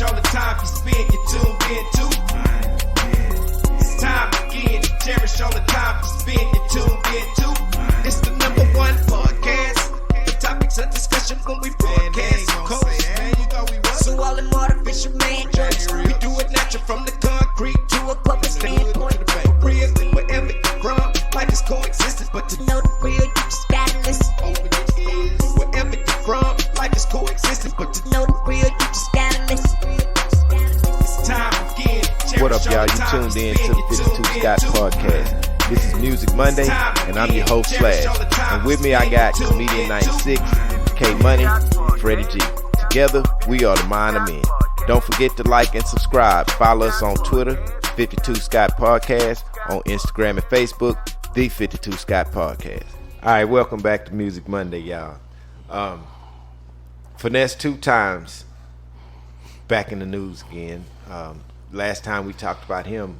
cherish all the time you spend, you tuned in to. It's time again to cherish all the time you spend, you tuned in to. It's the number one podcast. The topics of discussion when we broadcast. So all them artificial man jokes, we do it natural from the concrete to a public standpoint. Real, wherever you from, life is coexistence, but to know the real, you just gotta listen. Wherever you from, life is coexistence, but to know the real, you just gotta listen. It's time again. What up, y'all? You tuned in to the 52 Scott podcast. This is Music Monday, and I'm your host, Slash. And with me, I got Comedian 96, K Money, Freddie G. Together, we are the Mind of Men. Don't forget to like and subscribe. Follow us on Twitter, 52 Scott Podcast, on Instagram and Facebook, The 52 Scott Podcast. All right, welcome back to Music Monday, y'all. Finesse2Tymes back in the news again. Last time we talked about him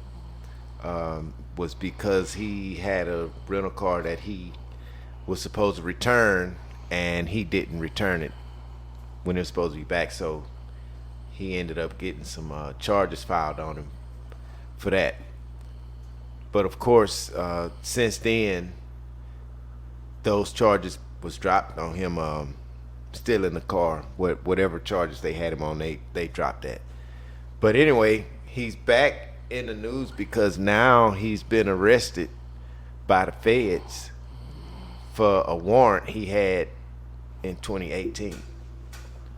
was because he had a rental car that he was supposed to return, and he didn't return it when it was supposed to be back, so he ended up getting some charges filed on him for that. But of course, since then, those charges was dropped on him, still in the car. Whatever charges they had him on, they dropped that. But anyway, he's back in the news because now he's been arrested by the feds for a warrant he had in 2018.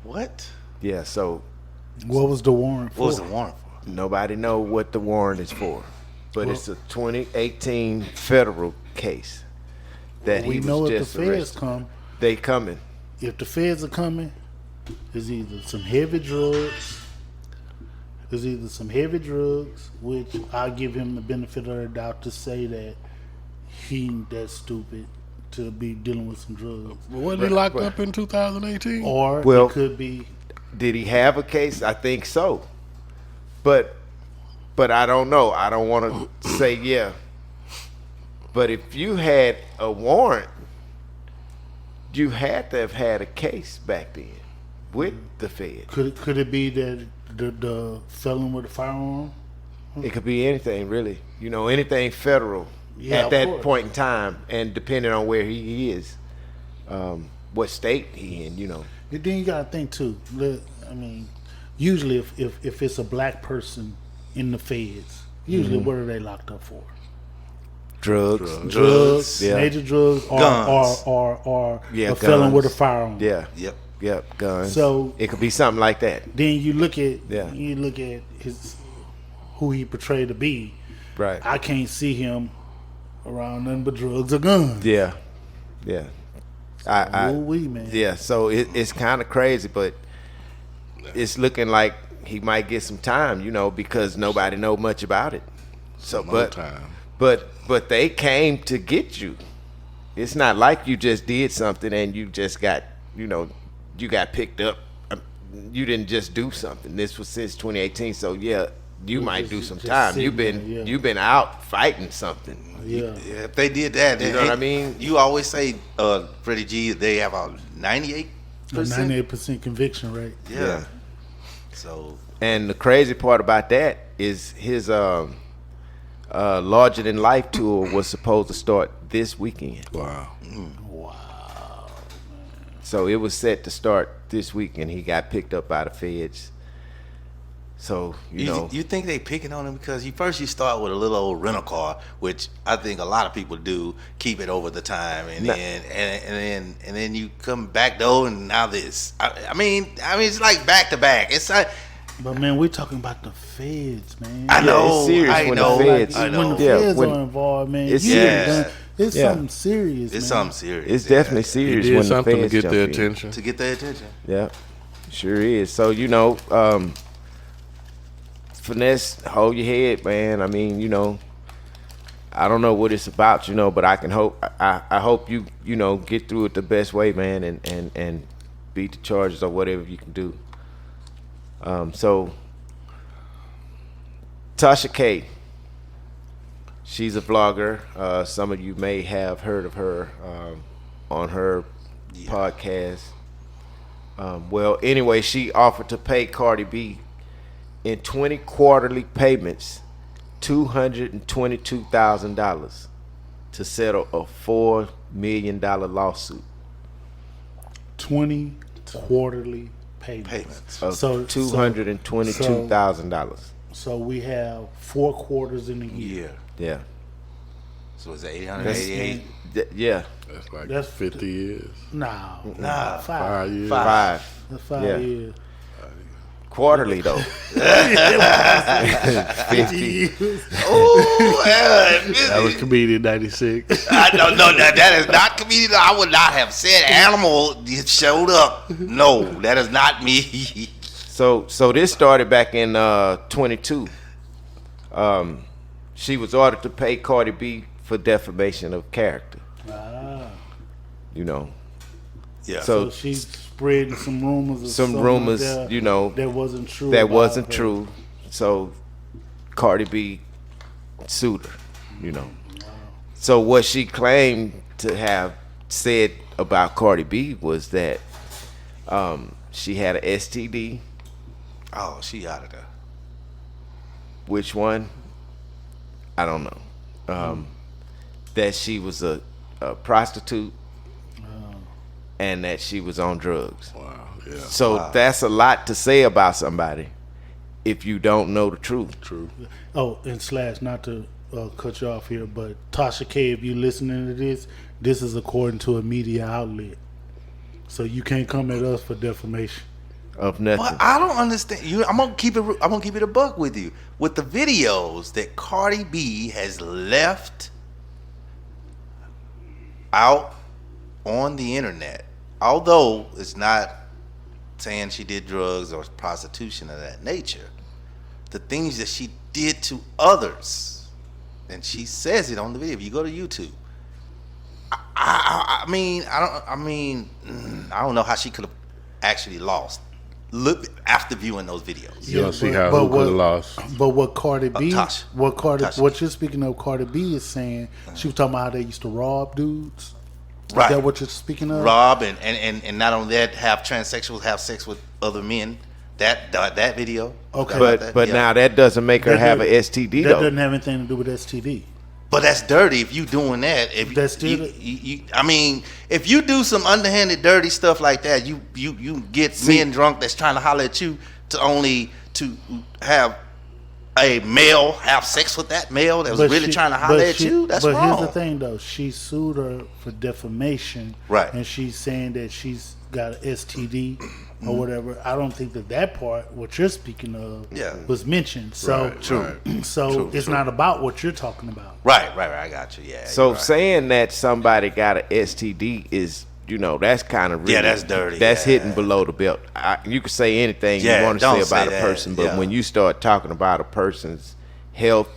What? Yeah, so what was the warrant for? What was the warrant for? Nobody know what the warrant is for, but it's a 2018 federal case that he was know if just the feds arrested. come. They coming. If the feds are coming, there's either some heavy drugs. Which I'll give him the benefit of the doubt to say that he ain't that stupid to be dealing with some drugs. Wasn't he locked up in 2018? Or Well, it could be. Did he have a case? I think so, but I don't know. I don't want to say yeah. But if you had a warrant, you had to have had a case back then with the Fed. Could it be that the felon with a firearm? It could be anything, really. You know, anything federal Yeah, at that course. point in time, and depending on where he is, what state he in, you know. And then you gotta think too. I mean, usually if it's a black person in the feds, usually what are they locked up for? Drugs, yeah. Major drugs, Guns. or Yeah, a felon guns. with a firearm. Yeah, Yep. guns. So it could be something like that. then you look at Yeah. who he portrayed to be. Right. I can't see him around nothing but drugs or guns. Yeah. Ooh-wee, man. Yeah, so it's kind of crazy, but it's looking like he might get some time, you know, because nobody know much about it. So, but they came to get you. It's not like you just did something and you just got, you know, you got picked up. You didn't just do something. This was since 2018, so yeah, you might do some time. You've been out fighting something. Yeah. Yeah, if they did that, You know what I mean? You always say, Freddie G, they have a 98%. 98% conviction rate. Yeah. So And the crazy part about that is his Larger Than Life tour was supposed to start this weekend. Wow. Wow. So it was set to start this week, and he got picked up by the feds. So, you know. you think they picking on him because you start with a little old rental car, which I think a lot of people do, keep it over the time, and then you come back though, and now this. I mean it's like back to back. It's like. But man, we're talking about the feds, man. I know. It's serious I when know. the feds. I know. When the feds are involved, man, It's it's Yeah. something serious. It's man. something serious. It's definitely He serious did when the something to feds get jump their in. attention. To get their attention. Yeah, sure is. So, you know, Finesse, hold your head, man. I mean, you know, I don't know what it's about, you know, but I can hope. I hope you know, get through it the best way, man, and beat the charges or whatever you can do. So Tasha K, she's a vlogger. Some of you may have heard of her on her podcast. Well, anyway, she offered to pay Cardi B in 20 quarterly payments $222,000 to settle a $4 million lawsuit 20 quarterly payments. of So $222,000. So we have 4 quarters in a year. Yeah. So is that 888? Yeah. That's like That's 50 years. Nah, 5 5 years. 5 That's 5 Yeah. years. quarterly though. 50. Oh, That was comedian 96. no, that is not comedian. I would not have said animal showed up. No, that is not me. So this started back in 22. She was ordered to pay Cardi B for defamation of character. You know. Yeah. So So she's spreading some rumors. Of some something rumors, that, you know, that wasn't true. that about wasn't her. true. So Cardi B sued her, you know. So what she claimed to have said about Cardi B was that she had an STD. Oh, she out of there. Which one? I don't know. That she was a prostitute and that she was on drugs. Wow. Yeah. So that's a lot to say about somebody if you don't know the truth. True. Oh, and slash, not to cut you off here, but Tasha K, if you listening to this is according to a media outlet. So you can't come at us for defamation. Of nothing. Well, I don't understand. I'm gonna keep it a buck with you. With the videos that Cardi B has left out on the internet, although it's not saying she did drugs or prostitution of that nature, the things that she did to others, and she says it on the video. If you go to YouTube, I don't know how she could have actually lost. Look after viewing those videos. You don't see how who could have lost. But what Cardi B, Tasha. what you're speaking of, Cardi B is saying, she was talking about how they used to rob dudes. Right. Is that what you're speaking of? Rob and not only that, have transsexuals have sex with other men. That video. Okay. But now that doesn't make her That have an does- STD That though. doesn't have anything to do with STD. But that's dirty if you doing that. If That's still if you do some underhanded, dirty stuff like that, you get men drunk that's trying to holler at you to have a male have sex with that male that was really trying to holler at you. That's wrong. But here's the thing, though. She sued her for defamation. Right. And she's saying that she's got an STD or whatever. I don't think that part, what you're speaking of, was mentioned. So, Right. It's not about what you're talking about. Right. I got you. Yeah. So you're right. saying that somebody got an STD is, you know, that's kind of really, that's dirty. That's Yeah. hitting below the belt. You can say anything you want to don't say about say a that. person, but Yeah. when you start talking about a person's health,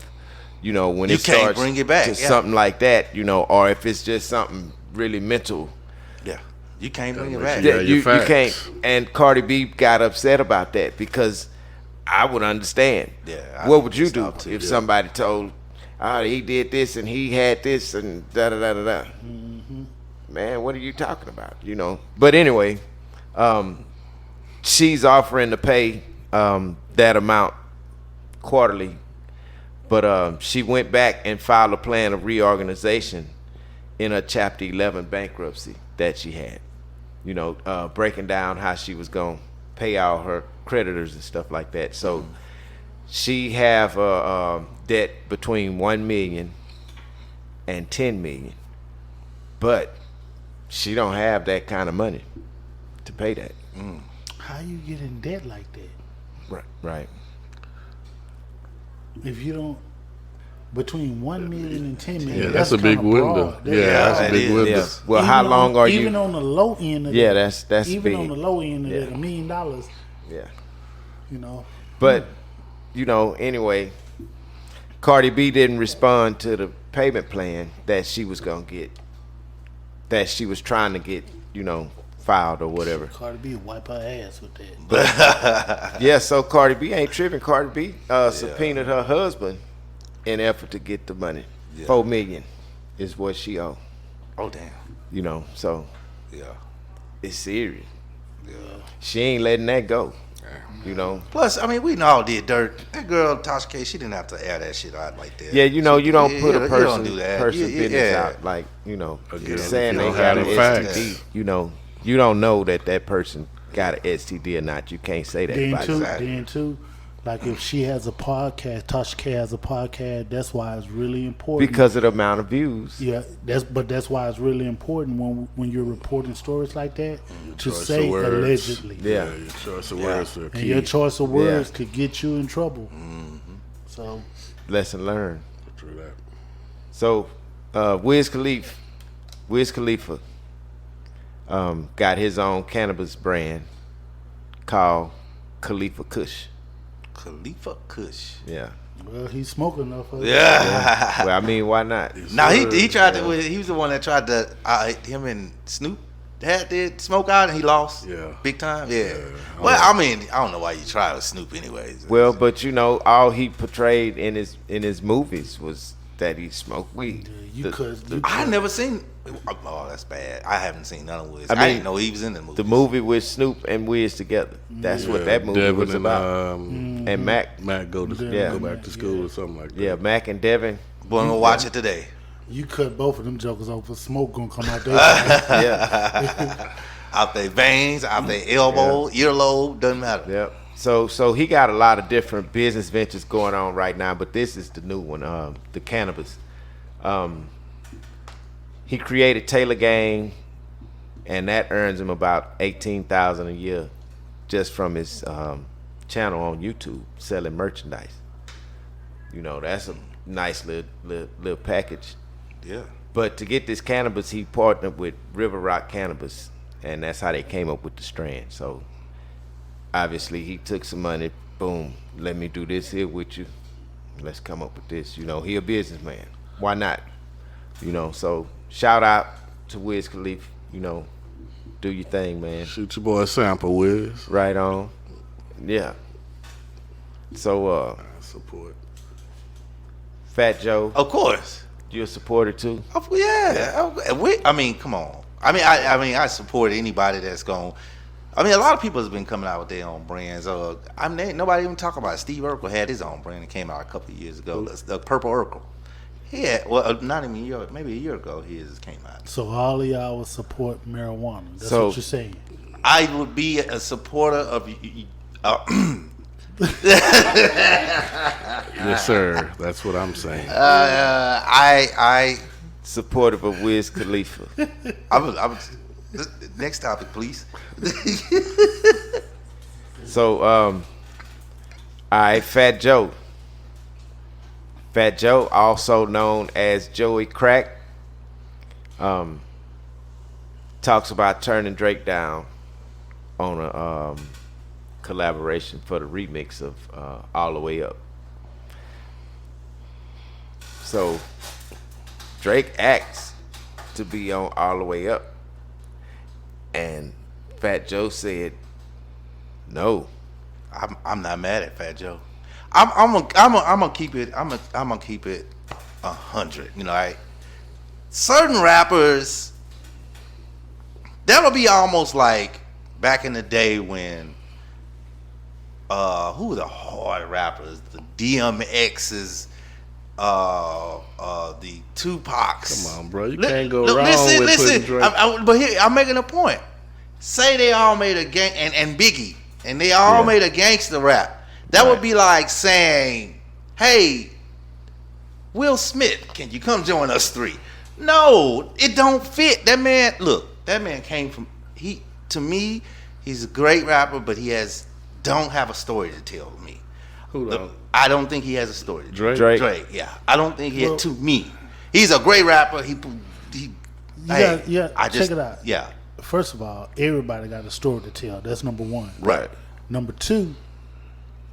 you know, when You it can't starts bring it back, to yeah. something like that, you know, or if it's just something really mental, Yeah. You can't bring it Gotta back. make that your you facts. can't. And Cardi B got upset about that because I would understand. Yeah, I What would you do stop too, if yeah. somebody told, "Oh, he did this and he had this and da da da da da"? Man, what are you talking about? You know. But anyway, she's offering to pay that amount quarterly, but she went back and filed a plan of reorganization in a Chapter 11 bankruptcy that she had. You know, breaking down how she was gonna pay all her creditors and stuff like that. So she have a debt between $1 million and $10 million, but she don't have that kind of money to pay that. How you get in debt like that? Right. If you don't, between 1 million and 10 million, Yeah, that's a big kinda window. broad. That's a that big is, window. Yeah. Well, how long are you? Even on the low end of Yeah, that, that's even big. on the low end of Yeah. that, $1 million, Yeah. you know. But, you know, anyway, Cardi B didn't respond to the payment plan that she was going to get, that she was trying to get, you know, filed or whatever. Cardi B wipe her ass with that. Yeah, so Cardi B ain't tripping. Cardi B subpoenaed her husband in effort to get the money. $4 million is what she owed. Oh damn. You know, so Yeah. it's serious. Yeah. She ain't letting that go. You know. Plus, I mean, we all did dirt. That girl Tasha K, she didn't have to air that shit out like that. Yeah, you know, you don't put a you person don't do that. business out like, you know, Again, saying you they don't got have an the facts. STD. You know, you don't know that person got an STD or not. You can't say that. Then too, like if she has a podcast, Tasha K has a podcast. That's why it's really important Because of the amount of views. Yeah, that's why it's really important when you're reporting stories like that to choice say of words. allegedly. Yeah. Your choice of words are And key. your choice of words Yeah. could get you in trouble. So Lesson learned. True that. So, Wiz Khalifa got his own cannabis brand called Khalifa Kush. Khalifa Kush. Yeah. well, he's smoking enough of it. Yeah. Well, I mean, why not? Now he tried to. He was the one that tried to. Him and Snoop did smoke out and he lost. Yeah. Big time. Yeah. Well, I mean, I don't know why you tried with Snoop anyways. Well, but you know, all he portrayed in his movies was that he smoked weed. I never seen. Oh, that's bad. I haven't seen none of Wiz. I, mean, didn't know he was in the movie. The movie with Snoop and Wiz together. That's what that movie Devin was and, about. And Mac. Mac go back to school or something like that. Yeah, Mac and Devin. Boy, I'm gonna watch it today. You cut both of them jokers off, but smoke gonna come out there. Yeah. Out their veins, out their elbow, earlobe, doesn't matter. Yep. So he got a lot of different business ventures going on right now, but this is the new one, the cannabis. He created Taylor Gang, and that earns him about $18,000 a year just from his channel on YouTube selling merchandise. You know, that's a nice little package. Yeah. But to get this cannabis, he partnered with River Rock Cannabis, and that's how they came up with the strand. So obviously he took some money, boom, let me do this here with you. Let's come up with this. You know, he a businessman. Why not? You know, so shout out to Wiz Khalifa. You know, do your thing, man. Shoot your boy a sample, Wiz. Right on. Yeah. So Support. Fat Joe, Of course. you a supporter too? Oh, yeah. I mean, come on. I mean, I support anybody that's going. I mean, a lot of people has been coming out with their own brands. I mean, nobody even talk about it. Steve Urkel had his own brand that came out a couple of years ago. The Purple Urkel. Yeah, well, not even a year, maybe a year ago, his came out. So all of y'all would support marijuana. That's So- what you're saying. I would be a supporter of. Yes, sir. That's what I'm saying. I Supportive of Wiz Khalifa. next topic, please. So, all right, Fat Joe. Fat Joe, also known as Joey Crack, talks about turning Drake down on a collaboration for the remix of All the Way Up. So, Drake asked to be on All the Way Up, and Fat Joe said no. I'm not mad at Fat Joe. I'm gonna keep it. I'm gonna keep it 100. You know, like certain rappers, that'll be almost like back in the day when who were the hard rappers? The DMX's, the Tupacs. Come on, bro. You can't go wrong with putting Drake. But here, I'm making a point. Say they all made a gang, and Biggie, and they all made a gangster rap. That would be like saying, hey, Will Smith, can you come join us three? No, it don't fit. That man, look, that man came from, to me, he's a great rapper, but don't have a story to tell me. Who don't? I don't think he has a story to tell. Drake. Yeah. I don't think to me. He's a great rapper. Check it out. Yeah. First of all, everybody got a story to tell. That's number one. Right. Number two,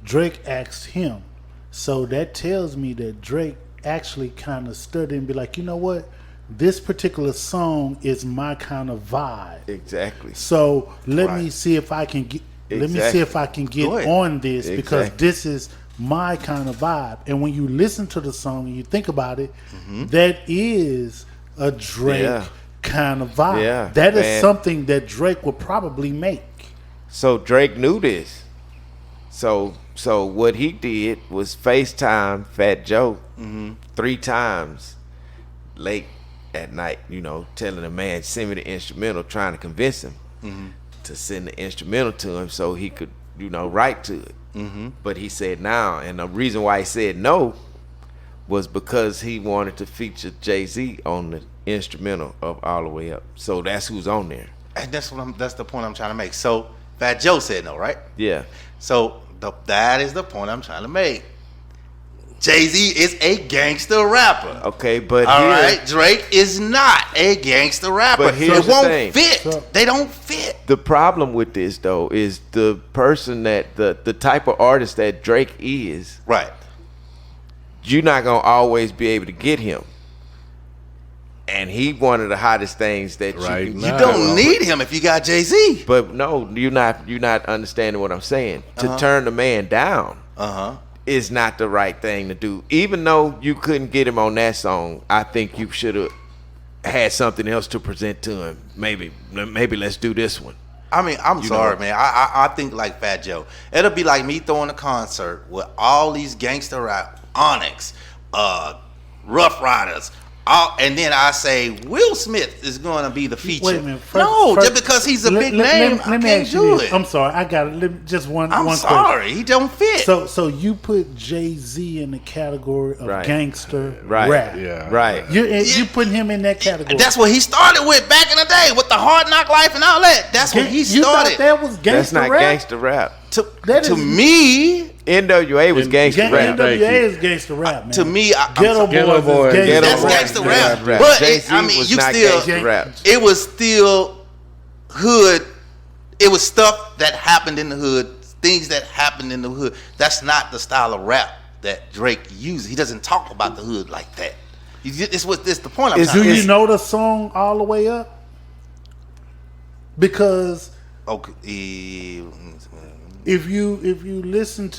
Drake asked him. So that tells me that Drake actually kind of studied and be like, you know what? This particular song is my kind of vibe. Exactly. So let me see if I can get on this because this is my kind of vibe. And when you listen to the song and you think about it, that is a Drake kind of vibe. Yeah, that is something that Drake would probably make. So Drake knew this. So what he did was FaceTime Fat Joe 3 times late at night, telling the man, send me the instrumental, trying to convince him to send the instrumental to him so he could, write to it. But he said no, and the reason why he said no was because he wanted to feature Jay-Z on the instrumental of All the Way Up. So that's who's on there. And that's the point I'm trying to make. So Fat Joe said no, right? Yeah. So that is the point I'm trying to make. Jay-Z is a gangster rapper. Okay, but all right, Drake is not a gangster rapper. But here's it won't the thing. fit. They don't fit. The problem with this though is the person that the type of artist that Drake is. Right. You're not gonna always be able to get him. And he one of the hottest things that Right you now. You don't need him if you got Jay-Z. But no, you're not understanding what I'm saying. To turn the man down is not the right thing to do. Even though you couldn't get him on that song, I think you should have had something else to present to him. Maybe let's do this one. I mean, I'm sorry, man. I think like Fat Joe. It'll be like me throwing a concert with all these gangster rap, Onyx, Rough Riders, and then I say Will Smith is going to be the feature. Wait a minute. Just because he's a big name, I can't do it. I'm sorry. I got it. Just one. I'm one sorry. question. He don't fit. So you put Jay-Z in the category of gangster Right. rap. Yeah. Right. You putting him in that category. That's what he started with back in the day with the Hard Knock Life and all that. That's what he You thought started. that was That's gangster not rap? gangster rap. To me, NWA was gangster rap. NWA is gangster rap, man. to me, Ghetto Ghetto Boys Boys. is Ghetto that's Boys. gangster Yeah, rap. rap. But Jay-Z I mean, was you not still, gangster rap. it was still hood. It was stuff that happened in the hood, things that happened in the hood. That's not the style of rap that Drake uses. He doesn't talk about the hood like that. This the point I'm trying Do to you make. know the song All the Way Up? Because if you listen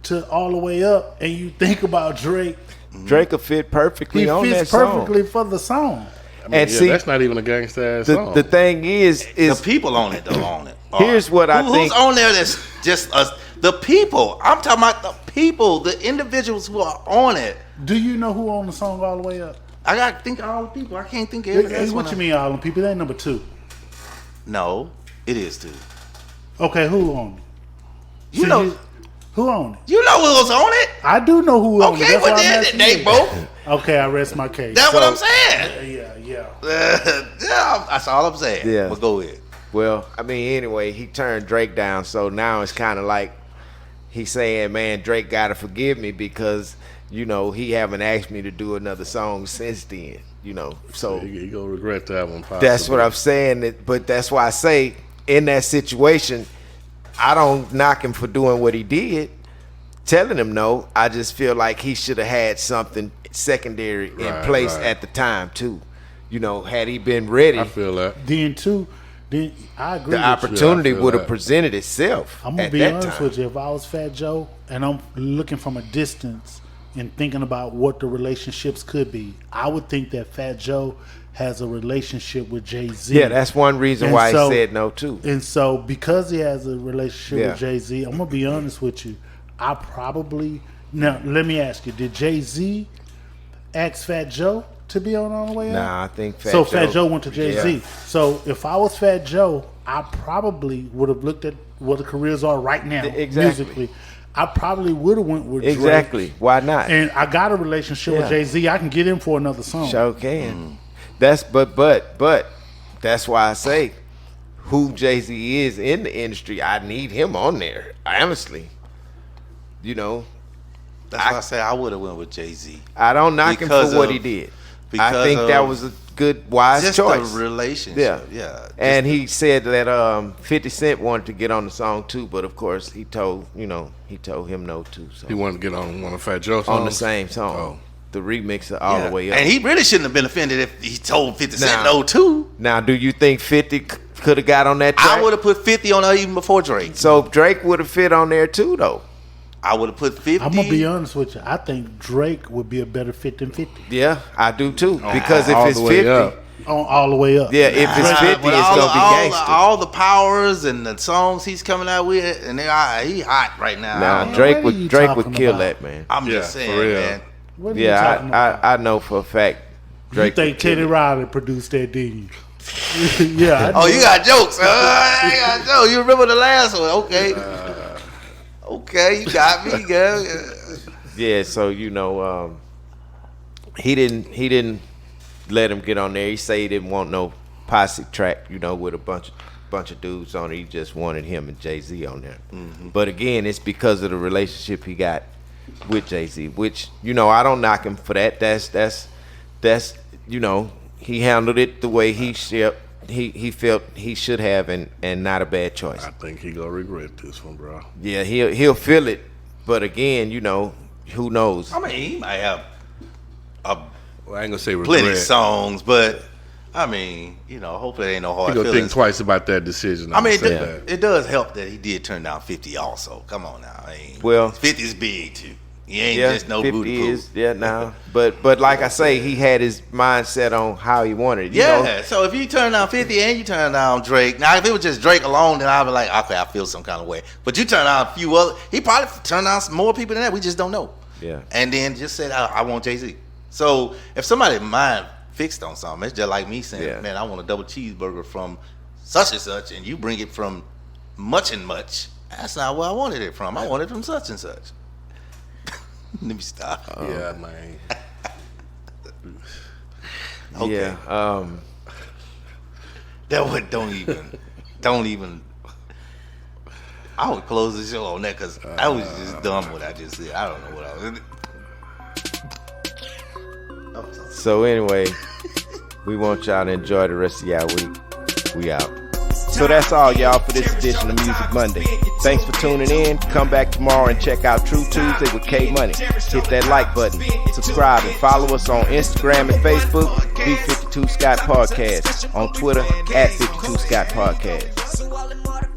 to All the Way Up and you think about Drake, Drake will fit perfectly he on that fits song. perfectly for the song. And see, that's not even a gangsta ass song. the thing is The people on it don't own it. Here's what I Who's think. on there that's just us? The people. I'm talking about the people, the individuals who are on it. Do you know who owned the song All the Way Up? I got to think of all the people. I can't think of every last What one. you mean all the people? They ain't number 2. No, it is too. Okay, who owned it? You know, who owned it? you know who was on it. I do know who owned it. Okay, That's well why I'm then asking they you. both. Okay, I rest my case. That's what I'm saying. Yeah. Yeah, that's all I'm saying. Yeah. But go ahead. Well, I mean, anyway, he turned Drake down, so now it's kind of like he's saying, man, Drake got to forgive me because, he haven't asked me to do another song since then, so you gonna regret that one. Possibly. that's what I'm saying, but that's why I say in that situation, I don't knock him for doing what he did, telling him no. I just feel like he should have had something secondary in place at the time, too. Had he been ready, I feel that. Then I agree the with opportunity I feel would have that. presented itself. I'm gonna at be that honest time. with you. If I was Fat Joe and I'm looking from a distance and thinking about what the relationships could be, I would think that Fat Joe has a relationship with Jay-Z. Yeah, that's one reason And why so- he said no too. And so because he has a relationship Yeah. with Jay-Z, I'm gonna be honest with you. Now let me ask you: did Jay-Z ask Fat Joe to be on All the Way Up? Nah, I think Fat Joe went to Jay-Z. Yeah. So if I was Fat Joe, I probably would have looked at what the careers are right now Exactly. musically. I probably would have went with Drake. Exactly. Why not? And I got a relationship with Yeah. Jay-Z. I can get him for another song. Sure can. That's but that's why I say who Jay-Z is in the industry. I need him on there. Honestly, That's why I say I would have went with Jay-Z. I don't knock him Because for what of- he did. because I think that of was a good, wise Just choice. a relationship. Yeah. And he said that 50 Cent wanted to get on the song too, but of course he told him no too. So He wanted to get on one of Fat Joe's songs. on the same song, Oh. the remix of All Yeah. the Way Up. And he really shouldn't have been offended if he told 50 Cent Nah. no too. Now, do you think 50 could have got on that track? I would have put 50 on her even before Drake. So Drake would have fit on there too, though. I would have put 50. I'm gonna be honest with you. I think Drake would be a better fit than 50. Yeah, I do too. Because if All it's the way 50, up. on all the way up. Yeah, if it's 50, it's gonna be gangster. All the powers and the songs he's coming out with, and he hot right now. Now Drake would kill that, man. I'm just saying, man. What are you talking about? I know for a fact. Drake You think Teddy Riley produced that, didn't you? Yeah. Oh, you got jokes. I got jokes. You remember the last one? Okay. Okay, you got me, girl. Yeah, so he didn't let him get on there. He said he didn't want no posse track, with a bunch of dudes on it. He just wanted him and Jay-Z on there. Mm-hmm. But again, it's because of the relationship he got with Jay-Z, which I don't knock him for that. That's he handled it the way he felt he should have, and not a bad choice. I think he gonna regret this one, bro. Yeah, he'll feel it, but again, who knows? I mean, he might have I ain't gonna say regret. plenty songs, but I mean, hopefully it ain't no hard He gonna feelings. think twice about that decision. I mean, that. it does help that he did turn down 50 also. Come on now. 50 is big too. He ain't just no 50 booty is, but like I say, he had his mindset on how he wanted it. So if you turn down 50 and you turn down Drake, now if it was just Drake alone, then I'd be like, okay, I feel some kind of way. But you turn down a few other, he probably turned down some more people than that. We just don't know. Yeah. And then just said, I want Jay-Z. So if somebody mind fixed on something, it's just like me saying, man, I want a double cheeseburger from such and such, and you bring it from much and much. That's not where I wanted it from. I wanted it from such and such. Let me stop. Yeah, man. Okay. Yeah. That one don't even. I would close the show on that because I was just dumb what I just said. I don't know what I was. So anyway, we want y'all to enjoy the rest of y'all week. We out. So that's all, y'all, for this edition of Music Monday. Thanks for tuning in. Come back tomorrow and check out True Tuesday with K Money. Hit that like button, subscribe, and follow us on Instagram and Facebook, B52 Scott Podcast. On Twitter, @52 Scott Podcast.